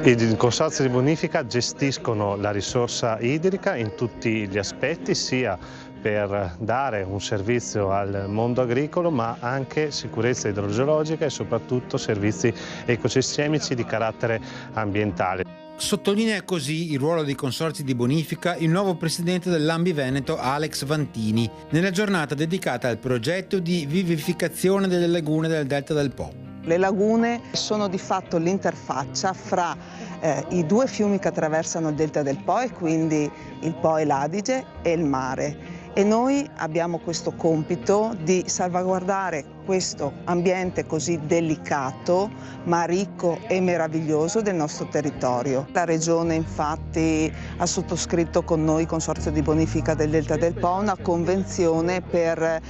I consorzi di bonifica gestiscono la risorsa idrica in tutti gli aspetti, sia per dare un servizio al mondo agricolo, ma anche sicurezza idrogeologica e soprattutto servizi ecosistemici di carattere ambientale. Sottolinea così il ruolo dei consorzi di bonifica il nuovo presidente dell'Ambi Veneto Alex Vantini nella giornata dedicata al progetto di vivificazione delle lagune del Delta del Po. Le lagune sono di fatto l'interfaccia fra i due fiumi che attraversano il Delta del Po, e quindi il Po e l'Adige, e il mare. E noi abbiamo questo compito di salvaguardare questo ambiente così delicato, ma ricco e meraviglioso del nostro territorio. La Regione infatti ha sottoscritto con noi, Consorzio di Bonifica del Delta del Po, una convenzione per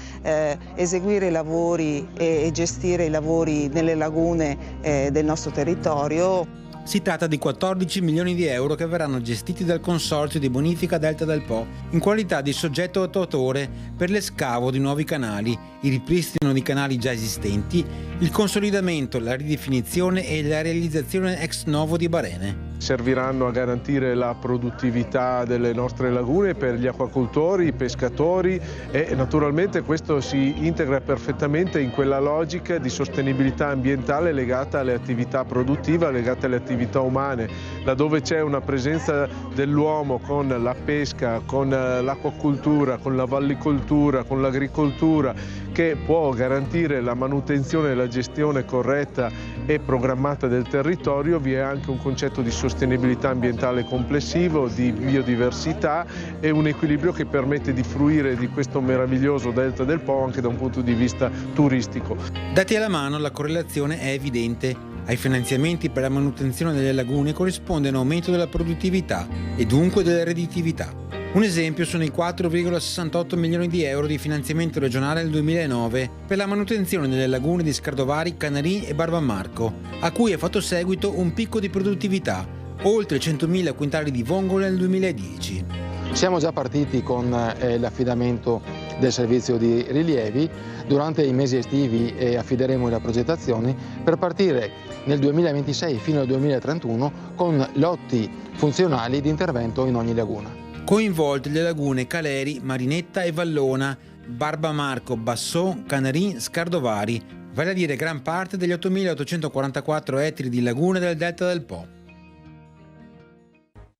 eseguire i lavori e gestire i lavori nelle lagune del nostro territorio. Si tratta di 14 milioni di euro che verranno gestiti dal Consorzio di Bonifica Delta del Po in qualità di soggetto attuatore per l'escavo di nuovi canali, il ripristino di canali già esistenti, il consolidamento, la ridefinizione e la realizzazione ex novo di barene. Serviranno a garantire la produttività delle nostre lagune per gli acquacoltori, i pescatori, e naturalmente questo si integra perfettamente in quella logica di sostenibilità ambientale legata alle attività produttive, legate alle attività umane, laddove c'è una presenza dell'uomo con la pesca, con l'acquacoltura, con la vallicoltura, con l'agricoltura, che può garantire la manutenzione e la gestione corretta e programmata del territorio. Vi è anche un concetto di sostenibilità ambientale complessivo, di biodiversità e un equilibrio che permette di fruire di questo meraviglioso Delta del Po anche da un punto di vista turistico. Dati alla mano, la correlazione è evidente. Ai finanziamenti per la manutenzione delle lagune corrisponde un aumento della produttività e dunque della redditività. Un esempio sono i 4,68 milioni di euro di finanziamento regionale nel 2009 per la manutenzione delle lagune di Scardovari, Canarin e Barbamarco, a cui è fatto seguito un picco di produttività, oltre 100.000 quintali di vongole nel 2010. Siamo già partiti con l'affidamento del servizio di rilievi. Durante i mesi estivi affideremo la progettazione per partire nel 2026 fino al 2031 con lotti funzionali di intervento in ogni laguna. Coinvolte le lagune Caleri, Marinetta e Vallona, Barbamarco, Basson, Canarin, Scardovari, vale a dire gran parte degli 8.844 ettari di lagune del Delta del Po.